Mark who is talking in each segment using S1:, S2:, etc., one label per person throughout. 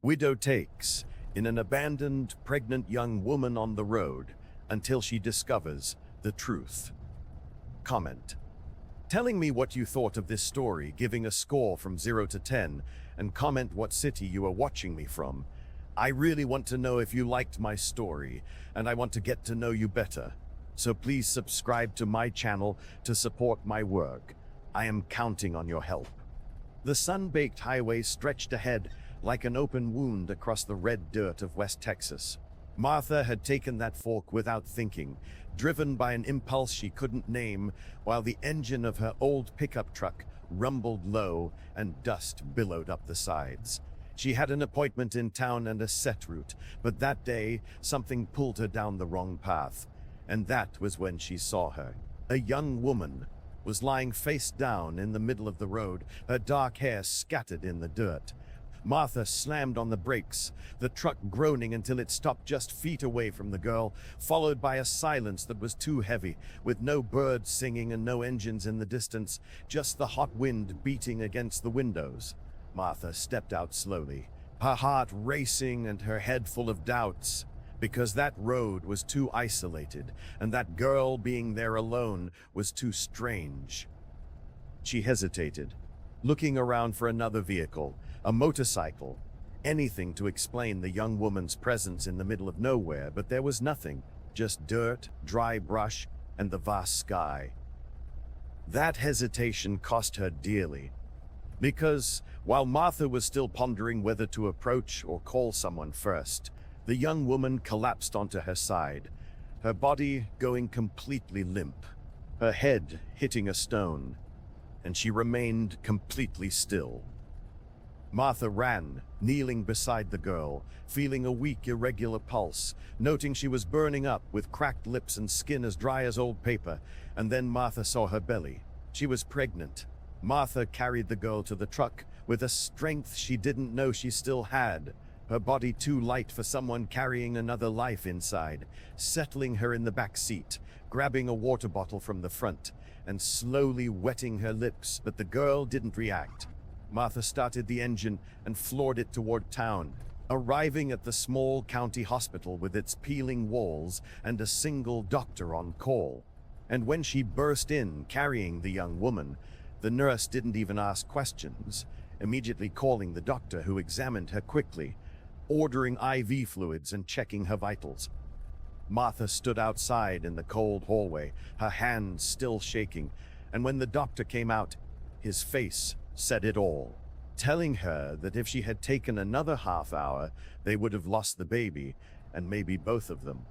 S1: Widow takes in an abandoned pregnant young woman on the road until she discovers the truth. Comment. Telling me what you thought of this story, giving a score from 0 to 10, and comment what city you are watching me from. I really want to know if you liked my story, and I want to get to know you better. So please subscribe to my channel to support my work. I am counting on your help. The sun-baked highway stretched ahead like an open wound across the red dirt of West Texas. Martha had taken that fork without thinking, driven by an impulse she couldn't name, while the engine of her old pickup truck rumbled low and dust billowed up the sides. She had an appointment in town and a set route, but that day something pulled her down the wrong path. And that was when she saw her. A young woman was lying face down in the middle of the road, her dark hair scattered in the dirt. Martha slammed on the brakes, the truck groaning until it stopped just feet away from the girl, followed by a silence that was too heavy, with no birds singing and no engines in the distance, just the hot wind beating against the windows. Martha stepped out slowly, her heart racing and her head full of doubts, because that road was too isolated, and that girl being there alone was too strange. She hesitated, looking around for another vehicle, a motorcycle, anything to explain the young woman's presence in the middle of nowhere, but there was nothing, just dirt, dry brush, and the vast sky. That hesitation cost her dearly, because while Martha was still pondering whether to approach or call someone first, the young woman collapsed onto her side, her body going completely limp, her head hitting a stone, and she remained completely still. Martha ran, kneeling beside the girl, feeling a weak, irregular pulse, noting she was burning up with cracked lips and skin as dry as old paper, and then Martha saw her belly. She was pregnant. Martha carried the girl to the truck with a strength she didn't know she still had, her body too light for someone carrying another life inside, settling her in the back seat, grabbing a water bottle from the front, and slowly wetting her lips, but the girl didn't react. Martha started the engine and floored it toward town, arriving at the small county hospital with its peeling walls and a single doctor on call. And when she burst in, carrying the young woman, the nurse didn't even ask questions, immediately calling the doctor, who examined her quickly, ordering IV fluids and checking her vitals. Martha stood outside in the cold hallway, her hands still shaking, and when the doctor came out, his face said it all, telling her that if she had taken another half hour, they would have lost the baby, and maybe both of them.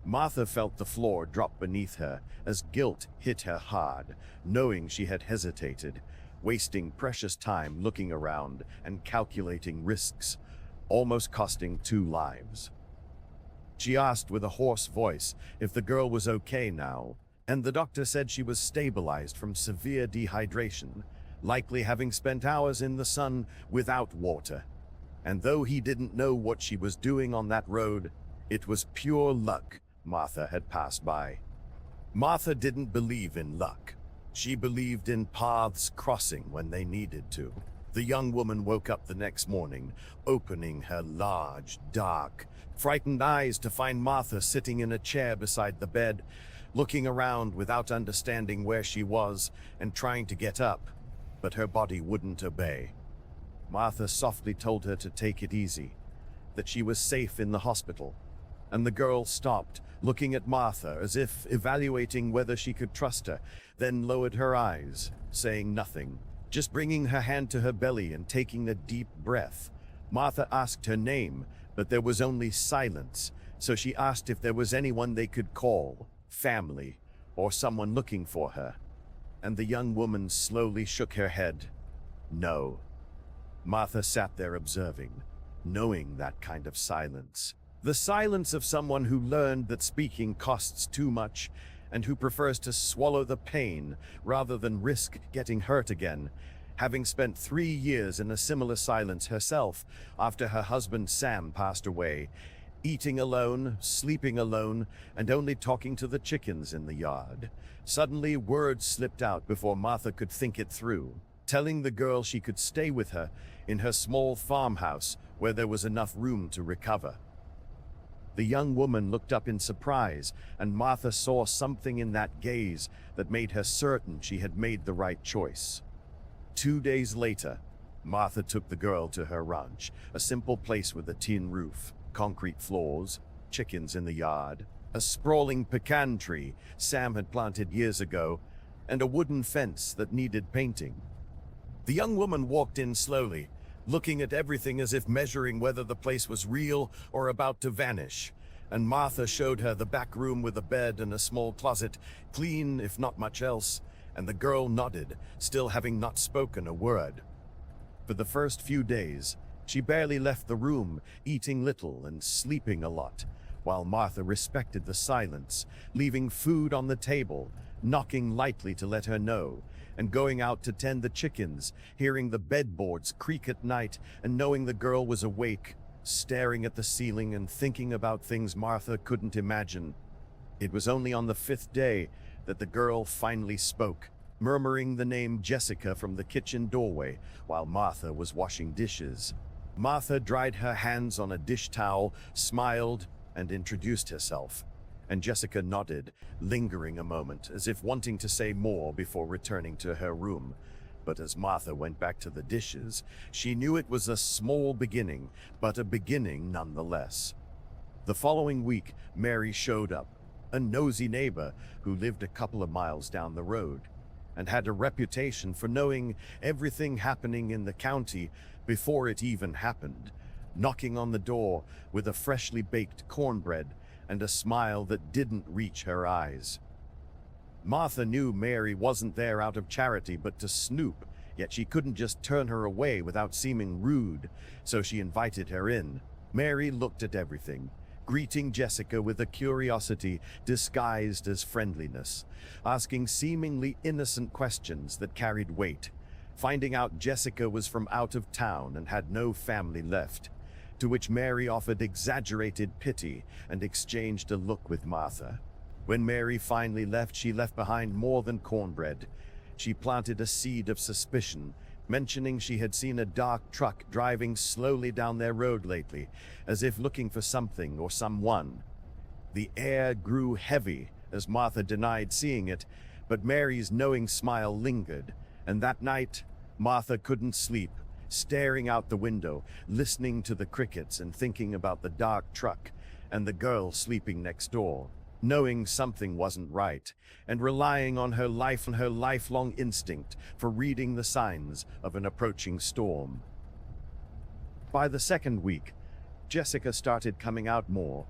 S1: Martha felt the floor drop beneath her as guilt hit her hard, knowing she had hesitated, wasting precious time looking around and calculating risks, almost costing 2 lives. She asked with a hoarse voice if the girl was okay now, and the doctor said she was stabilized from severe dehydration, likely having spent hours in the sun without water. And though he didn't know what she was doing on that road, it was pure luck Martha had passed by. Martha didn't believe in luck. She believed in paths crossing when they needed to. The young woman woke up the next morning, opening her large, dark, frightened eyes to find Martha sitting in a chair beside the bed, looking around without understanding where she was and trying to get up, but her body wouldn't obey. Martha softly told her to take it easy, that she was safe in the hospital, and the girl stopped, looking at Martha as if evaluating whether she could trust her, then lowered her eyes, saying nothing, just bringing her hand to her belly and taking a deep breath. Martha asked her name, but there was only silence, so she asked if there was anyone they could call, family, or someone looking for her. And the young woman slowly shook her head. No. Martha sat there observing, knowing that kind of silence. The silence of someone who learned that speaking costs too much and who prefers to swallow the pain rather than risk getting hurt again, having spent 3 years in a similar silence herself after her husband Sam passed away, eating alone, sleeping alone, and only talking to the chickens in the yard. Suddenly, words slipped out before Martha could think it through. telling the girl she could stay with her in her small farmhouse where there was enough room to recover. The young woman looked up in surprise, and Martha saw something in that gaze that made her certain she had made the right choice. 2 days later, Martha took the girl to her ranch, a simple place with a tin roof, concrete floors, chickens in the yard, a sprawling pecan tree Sam had planted years ago, and a wooden fence that needed painting. The young woman walked in slowly, looking at everything as if measuring whether the place was real or about to vanish, and Martha showed her the back room with a bed and a small closet, clean if not much else, and the girl nodded, still having not spoken a word. For the first few days, she barely left the room, eating little and sleeping a lot, while Martha respected the silence, leaving food on the table, knocking lightly to let her know, and going out to tend the chickens, hearing the bedboards creak at night, and knowing the girl was awake, staring at the ceiling and thinking about things Martha couldn't imagine. It was only on the 5th day that the girl finally spoke, murmuring the name Jessica from the kitchen doorway while Martha was washing dishes. Martha dried her hands on a dish towel, smiled, and introduced herself, and Jessica nodded, lingering a moment, as if wanting to say more before returning to her room. But as Martha went back to the dishes, she knew it was a small beginning, but a beginning nonetheless. The following week, Mary showed up, a nosy neighbor who lived a couple of miles down the road, and had a reputation for knowing everything happening in the county before it even happened, knocking on the door with a freshly baked cornbread and a smile that didn't reach her eyes. Martha knew Mary wasn't there out of charity but to snoop, yet she couldn't just turn her away without seeming rude, so she invited her in. Mary looked at everything, greeting Jessica with a curiosity disguised as friendliness, asking seemingly innocent questions that carried weight, finding out Jessica was from out of town and had no family left, to which Mary offered exaggerated pity and exchanged a look with Martha. When Mary finally left, she left behind more than cornbread. She planted a seed of suspicion, mentioning she had seen a dark truck driving slowly down their road lately, as if looking for something or someone. The air grew heavy as Martha denied seeing it, but Mary's knowing smile lingered, and that night, Martha couldn't sleep, staring out the window, listening to the crickets and thinking about the dark truck and the girl sleeping next door, knowing something wasn't right, and relying on her lifelong instinct for reading the signs of an approaching storm. By the 2nd week, Jessica started coming out more,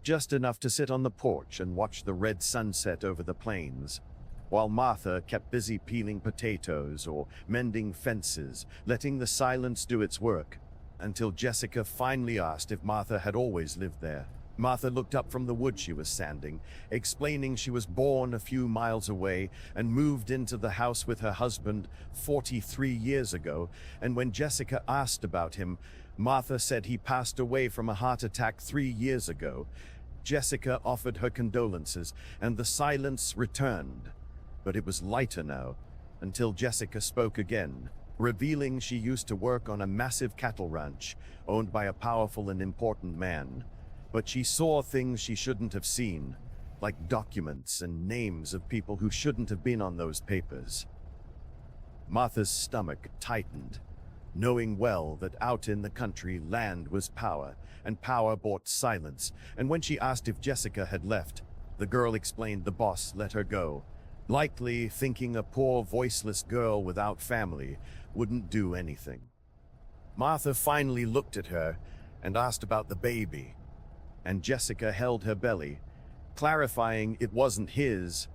S1: just enough to sit on the porch and watch the red sunset over the plains, while Martha kept busy peeling potatoes or mending fences, letting the silence do its work, until Jessica finally asked if Martha had always lived there. Martha looked up from the wood she was sanding, explaining she was born a few miles away and moved into the house with her husband 43 years ago, and when Jessica asked about him, Martha said he passed away from a heart attack 3 years ago. Jessica offered her condolences, and the silence returned. But it was lighter now, until Jessica spoke again, revealing she used to work on a massive cattle ranch owned by a powerful and important man. But she saw things she shouldn't have seen, like documents and names of people who shouldn't have been on those papers. Martha's stomach tightened, knowing well that out in the country land was power, and power bought silence, and when she asked if Jessica had left, the girl explained the boss let her go, likely thinking a poor voiceless girl without family wouldn't do anything. Martha finally looked at her and asked about the baby, and Jessica held her belly, clarifying it wasn't his,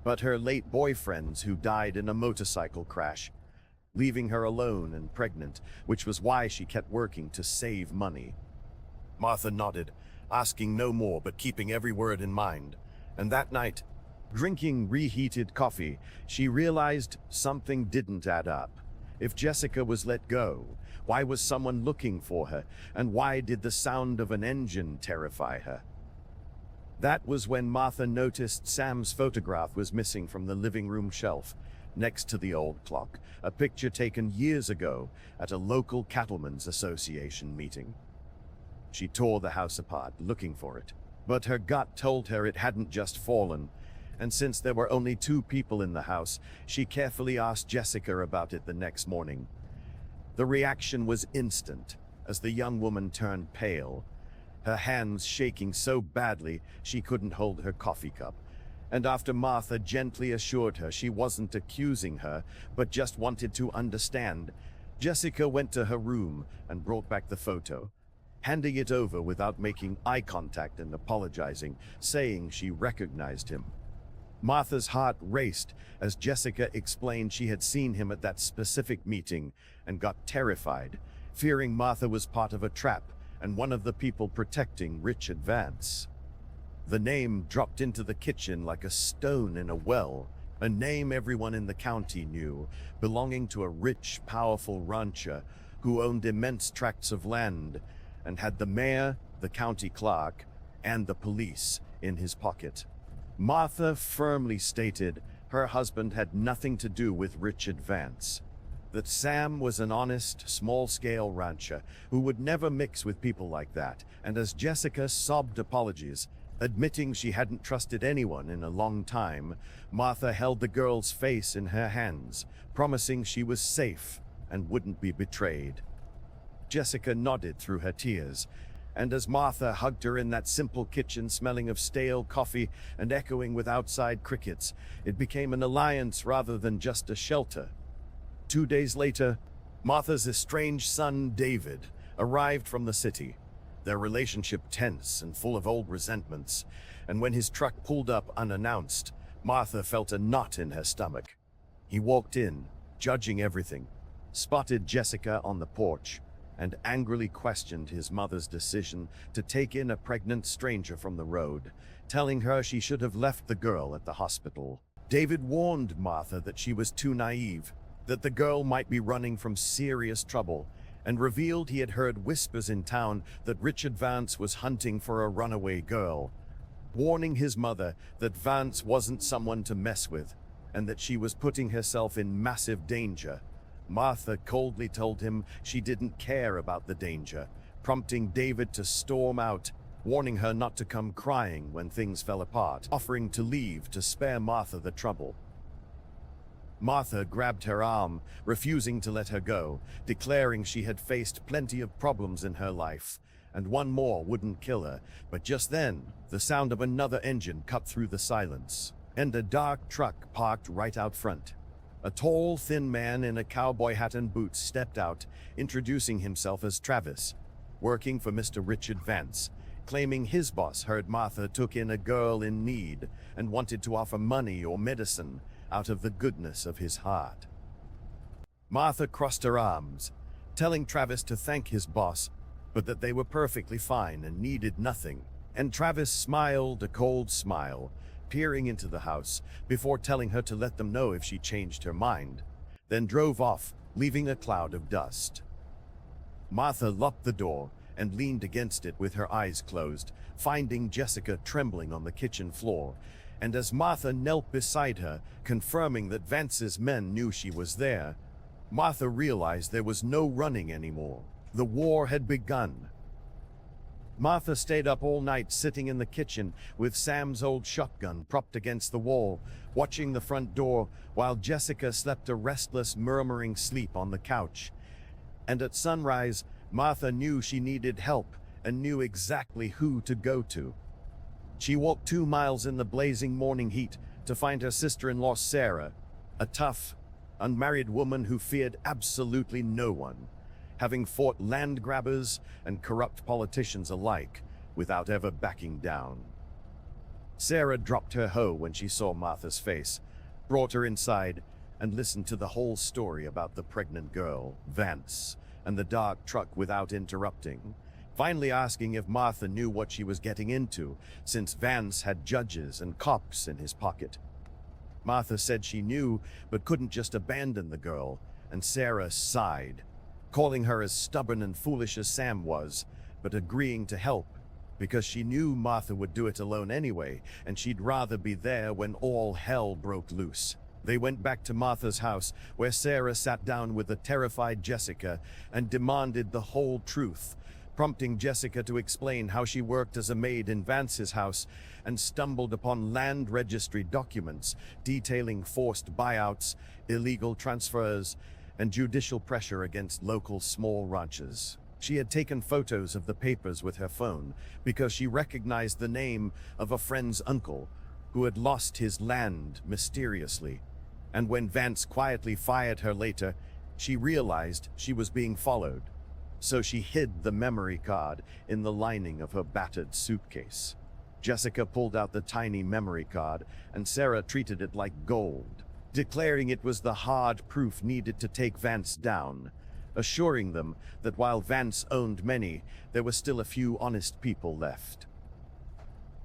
S1: but her late boyfriend's who died in a motorcycle crash, leaving her alone and pregnant, which was why she kept working to save money. Martha nodded, asking no more but keeping every word in mind, and that night, drinking reheated coffee, she realized something didn't add up. If Jessica was let go, why was someone looking for her, and why did the sound of an engine terrify her? That was when Martha noticed Sam's photograph was missing from the living room shelf, next to the old clock, a picture taken years ago at a local cattlemen's association meeting. She tore the house apart looking for it, but her gut told her it hadn't just fallen, and since there were only 2 people in the house, she carefully asked Jessica about it the next morning. The reaction was instant as the young woman turned pale, her hands shaking so badly she couldn't hold her coffee cup. And after Martha gently assured her she wasn't accusing her, but just wanted to understand, Jessica went to her room and brought back the photo, handing it over without making eye contact and apologizing, saying she recognized him. Martha's heart raced as Jessica explained she had seen him at that specific meeting and got terrified, fearing Martha was part of a trap and one of the people protecting Richard Vance. The name dropped into the kitchen like a stone in a well, a name everyone in the county knew, belonging to a rich, powerful rancher who owned immense tracts of land and had the mayor, the county clerk, and the police in his pocket. Martha firmly stated her husband had nothing to do with Richard Vance, that Sam was an honest, small-scale rancher who would never mix with people like that, and as Jessica sobbed apologies, admitting she hadn't trusted anyone in a long time, Martha held the girl's face in her hands, promising she was safe and wouldn't be betrayed. Jessica nodded through her tears, and as Martha hugged her in that simple kitchen smelling of stale coffee and echoing with outside crickets, it became an alliance rather than just a shelter. 2 days later, Martha's estranged son, David, arrived from the city, their relationship tense and full of old resentments, and when his truck pulled up unannounced, Martha felt a knot in her stomach. He walked in, judging everything, spotted Jessica on the porch, and angrily questioned his mother's decision to take in a pregnant stranger from the road, telling her she should have left the girl at the hospital. David warned Martha that she was too naive, that the girl might be running from serious trouble, and revealed he had heard whispers in town that Richard Vance was hunting for a runaway girl, warning his mother that Vance wasn't someone to mess with, and that she was putting herself in massive danger. Martha coldly told him she didn't care about the danger, prompting David to storm out, warning her not to come crying when things fell apart, offering to leave to spare Martha the trouble. Martha grabbed her arm, refusing to let her go, declaring she had faced plenty of problems in her life, and one more wouldn't kill her. But just then, the sound of another engine cut through the silence, and a dark truck parked right out front. A tall, thin man in a cowboy hat and boots stepped out, introducing himself as Travis, working for Mr. Richard Vance, claiming his boss heard Martha took in a girl in need and wanted to offer money or medicine out of the goodness of his heart. Martha crossed her arms, telling Travis to thank his boss, but that they were perfectly fine and needed nothing. And Travis smiled a cold smile, peering into the house before telling her to let them know if she changed her mind, then drove off, leaving a cloud of dust. Martha locked the door and leaned against it with her eyes closed, finding Jessica trembling on the kitchen floor, and as Martha knelt beside her, confirming that Vance's men knew she was there, Martha realized there was no running anymore. The war had begun. Martha stayed up all night sitting in the kitchen with Sam's old shotgun propped against the wall, watching the front door while Jessica slept a restless, murmuring sleep on the couch. And at sunrise, Martha knew she needed help and knew exactly who to go to. She walked 2 miles in the blazing morning heat to find her sister-in-law Sarah, a tough, unmarried woman who feared absolutely no one, having fought land grabbers and corrupt politicians alike without ever backing down. Sarah dropped her hoe when she saw Martha's face, brought her inside, and listened to the whole story about the pregnant girl, Vance, and the dark truck without interrupting, finally asking if Martha knew what she was getting into, since Vance had judges and cops in his pocket. Martha said she knew, but couldn't just abandon the girl, and Sarah sighed, calling her as stubborn and foolish as Sam was, but agreeing to help, because she knew Martha would do it alone anyway, and she'd rather be there when all hell broke loose. They went back to Martha's house, where Sarah sat down with a terrified Jessica and demanded the whole truth, prompting Jessica to explain how she worked as a maid in Vance's house and stumbled upon land registry documents detailing forced buyouts, illegal transfers, and judicial pressure against local small ranchers. She had taken photos of the papers with her phone because she recognized the name of a friend's uncle who had lost his land mysteriously. And when Vance quietly fired her later, she realized she was being followed. So she hid the memory card in the lining of her battered suitcase. Jessica pulled out the tiny memory card, and Sarah treated it like gold, declaring it was the hard proof needed to take Vance down, assuring them that while Vance owned many, there were still a few honest people left.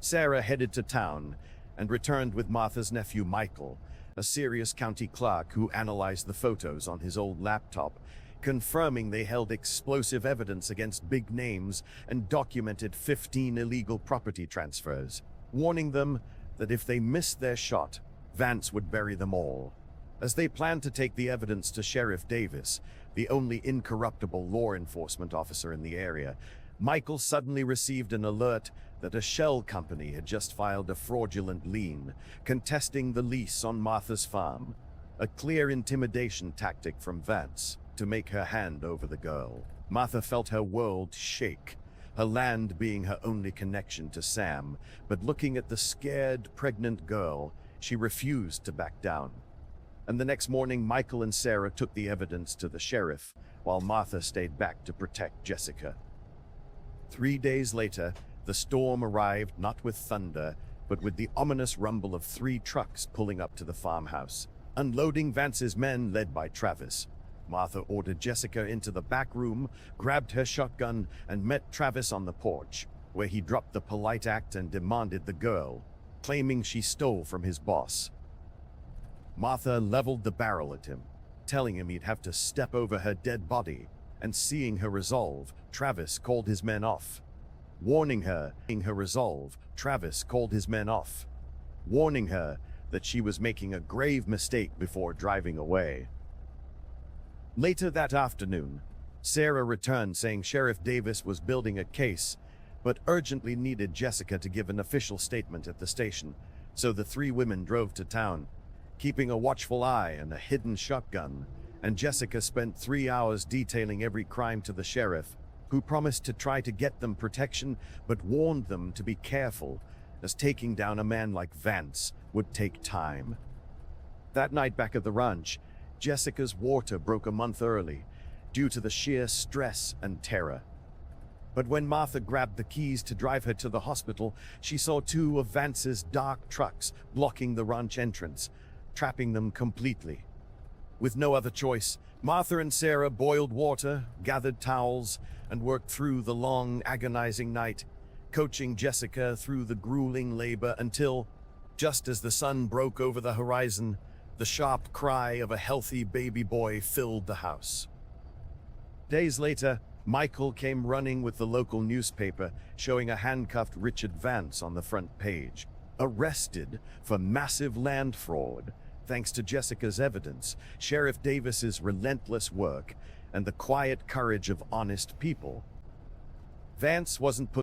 S1: Sarah headed to town and returned with Martha's nephew Michael, a serious county clerk who analyzed the photos on his old laptop, confirming they held explosive evidence against big names and documented 15 illegal property transfers, warning them that if they missed their shot, Vance would bury them all. As they planned to take the evidence to Sheriff Davis, the only incorruptible law enforcement officer in the area, Michael suddenly received an alert that a shell company had just filed a fraudulent lien, contesting the lease on Martha's farm, a clear intimidation tactic from Vance to make her hand over the girl. Martha felt her world shake, her land being her only connection to Sam, but looking at the scared, pregnant girl, she refused to back down. And the next morning, Michael and Sarah took the evidence to the sheriff, while Martha stayed back to protect Jessica. 3 days later, the storm arrived not with thunder, but with the ominous rumble of 3 trucks pulling up to the farmhouse, unloading Vance's men led by Travis. Martha ordered Jessica into the back room, grabbed her shotgun, and met Travis on the porch, where he dropped the polite act and demanded the girl, claiming she stole from his boss. Martha leveled the barrel at him, telling him he'd have to step over her dead body, and seeing her resolve, Travis called his men off. Warning her that she was making a grave mistake before driving away. Later that afternoon, Sarah returned saying Sheriff Davis was building a case, but urgently needed Jessica to give an official statement at the station, so the 3 women drove to town, keeping a watchful eye and a hidden shotgun, and Jessica spent 3 hours detailing every crime to the sheriff, who promised to try to get them protection, but warned them to be careful, as taking down a man like Vance would take time. That night back at the ranch, Jessica's water broke a month early, due to the sheer stress and terror. But when Martha grabbed the keys to drive her to the hospital, she saw 2 of Vance's dark trucks blocking the ranch entrance, trapping them completely. With no other choice, Martha and Sarah boiled water, gathered towels, and worked through the long, agonizing night, coaching Jessica through the grueling labor until, just as the sun broke over the horizon, the sharp cry of a healthy baby boy filled the house. Days later, Michael came running with the local newspaper, showing a handcuffed Richard Vance on the front page, arrested for massive land fraud, thanks to Jessica's evidence, Sheriff Davis's relentless work, and the quiet courage of honest people. Vance wasn't put